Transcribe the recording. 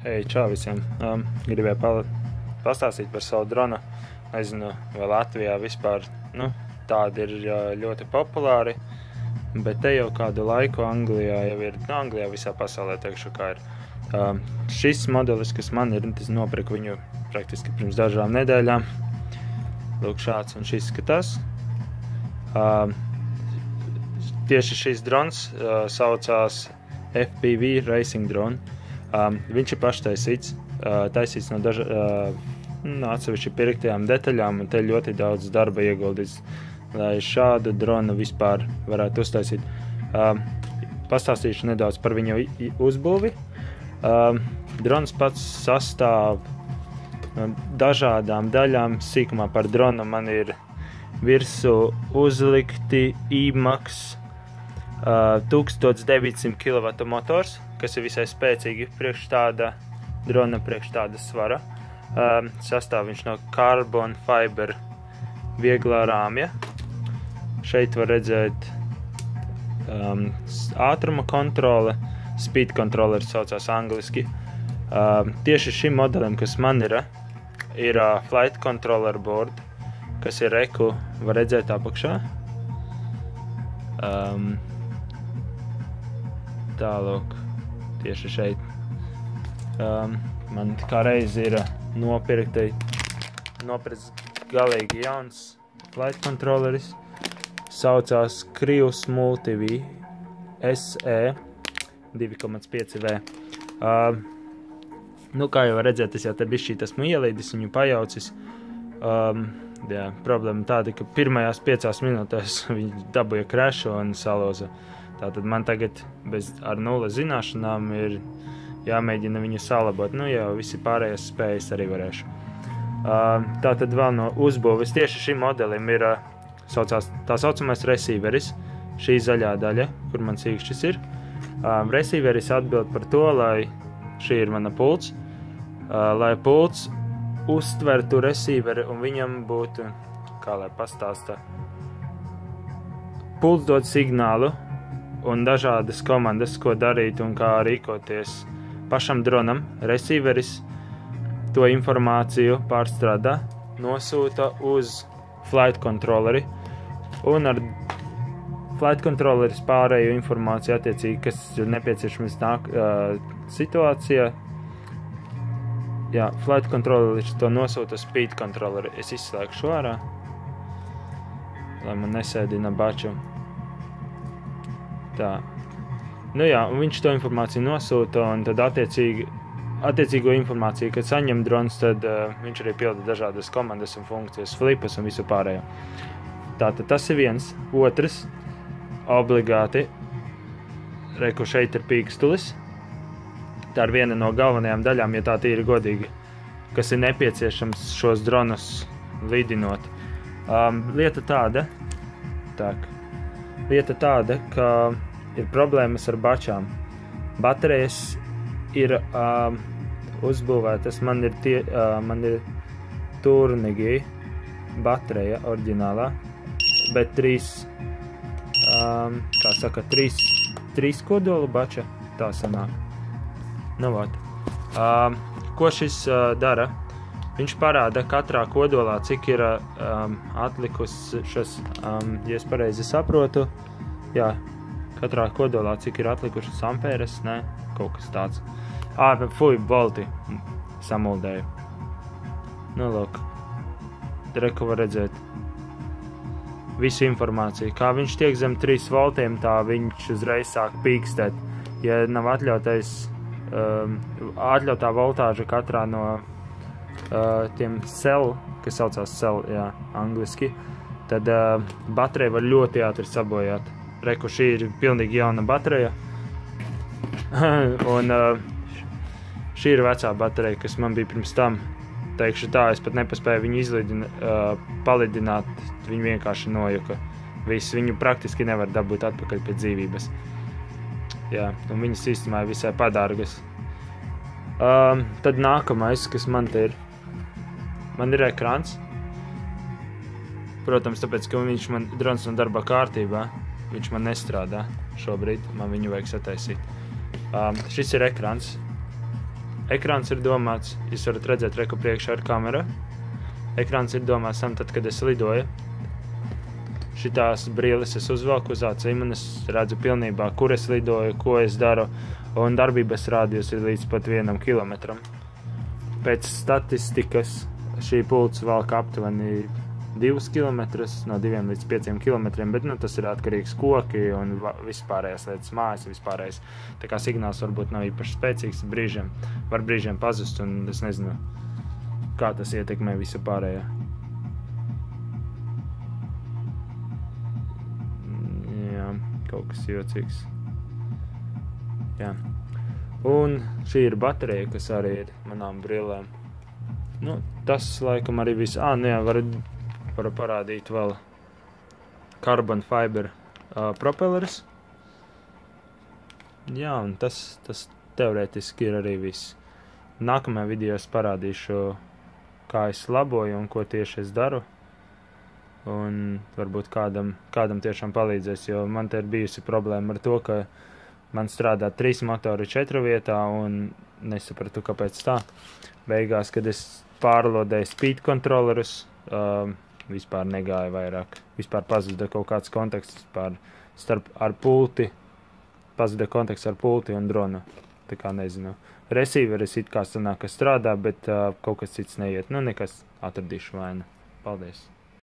Čau visiem! Gribēju pastāstīt par savu dronu. Nezinu, vai Latvijā vispār tādi ir ļoti populāri, bet te jau kādu laiku Anglijā jau ir, Anglijā visā pasaulē teikšu, kā ir. Šis modelis, kas man ir, es nopirku viņu praktiski pirms dažām nedēļām. Lūk, šāds un šis skatās. Tieši šis drons saucās FPV Racing Drone. Viņš ir paštaisīts, taisīts no atsevišķi pirktajām detaļām, un te ļoti daudz darba ieguldīts, lai šādu dronu vispār varētu uztaisīt. Pastāstīšu nedaudz par viņu uzbūvi. Drons pats sastāv no dažādām daļām. Sīkumā par dronu man ir virsū uzlikti IMAX 1900 kW motors, kas ir visai spēcīgi priekš tāda drona, priekš tāda svara. Sastāv viņš no carbon fiber vieglā rāmja. Šeit var redzēt ātruma kontrole, speed controller saucās angliski. Tieši šim modelim, kas man ir flight controller board, kas ir reku, var redzēt apakšā. Tālūk, tieši šeit. Man kā reiz ir nopirkts galīgi jauns flight controlleris. Saucās Krius Multi-V SE 2.5V. Kā jau var redzēt, es jau te bišķīt esmu ielīdis, viņu pajaucis. Problēma tāda, ka pirmajās 5 minūtēs viņi dabūja krešu un saloza. Tātad man tagad ar 0 zināšanām ir jāmēģina viņu salabot. Jau visi pārējās spējas arī varēšu. Tātad vēl no uzbūves tieši šim modelim ir tā saucamais receiveris. Šī zaļā daļa, kur man sīkšķis ir. Receiveris atbild par to, lai šī ir mana pults, lai pults uztvertu receiveri un viņam būtu, kā lai pastāsta, pults dod signālu un dažādas komandas, ko darīt un kā rīkoties pašam dronam. Receiveris to informāciju pārstrādā, nosūta uz flight controlleri, un ar flight controlleris pārējo informāciju attiecīgi, kas ir nepieciešams situācijā. Flight controlleris to nosūta speed controlleri. Es izslēgšu ārā, lai man nesēdina baču. Un viņš to informāciju nosūta, un tad attiecīgo informāciju, kad saņem drons, tad viņš arī pilda dažādas komandas un funkcijas, flipas un visu pārējo. Tātad tas ir viens. Otrs, obligāti, reku šeit ir pīkstulis. Tā ir viena no galvenajām daļām, ja tā tīri godīgi, kas ir nepieciešams šos dronus lidinot. Lieta tāda, ka ir problēmas ar bačām. Baterijas ir uzbūvētas, man ir Turnigi baterija oriģinālā, bet 3 kodolu bača, tā sanāk. Ko šis dara? Viņš parāda katrā kodolā, cik ir atlikušas, ja es pareizi saprotu, katrā kodolā, cik ir atlikušas ampēres, kaut kas tāds. Volti samuldēju. Lūk, reku var redzēt visu informāciju. Kā viņš tiek zem 3 voltiem, tā viņš uzreiz sāk pīkstēt. Ja nav atļautā voltāža katrā no tiem cell, kas saucās cell, angliski, tad baterija var ļoti ātri sabojāt. Reku, šī ir pilnīgi jauna baterija. Un šī ir vecā baterija, kas man bija pirms tam. Teikšu tā, es pat nepaspēju viņu palidināt, viņu vienkārši nojuka. Viņu praktiski nevar dabūt atpakaļ pie dzīvības. Un viņas īstenībā ir visai padārgas. Tad nākamais, kas man te ir. Man ir ekrāns. Protams, tāpēc, ka drons man darbā kārtībā. Viņš man nestrādā šobrīd, man viņu vajag sataisīt. Šis ir ekrāns. Ekrāns ir domāts, jūs varat redzēt reku priekšā ar kameru. Ekrāns ir domāts tam, tad, kad es lidoju. Šitās brīles es uzvelku uz acīm un es redzu pilnībā, kur es lidoju, ko es daru, un darbības rādījus ir līdz pat 1 kilometram. Pēc statistikas šī pults valk aptuveni 2 kilometrus, no 2 līdz 5 kilometriem, bet tas ir atkarīgs koki un vispārējās lietas mājas, vispārējais. Tā kā signāls varbūt nav īpaši spēcīgs, var brīžiem pazust, un es nezinu, kā tas ietekmē visu pārējo. Jā, kaut kas jocīgs. Jā. Un šī ir baterija, kas arī ir manām brillēm. Tas laikam arī viss. Jā, varu parādīt vēl carbon fiber propellers. Jā, un tas teorētiski ir arī viss. Nākamajā video es parādīšu, kā es laboju un ko tieši es daru. Un varbūt kādam tiešām palīdzēs, jo man te ir bijusi problēma ar to, ka man strādā 3 motori 4 vietā un nesapratu, kāpēc tā. Beigās, kad es pārlodēju speed kontrolerus, vispār negāja vairāk. Vispār pazuda kaut kāds konteksts ar pulti. Pazuda konteksts ar pulti un dronu. Tā kā nezinu. Receiveris it kā sanāk, ka strādā, bet kaut kas cits neiet. Nekas, atradīšu vainu. Paldies!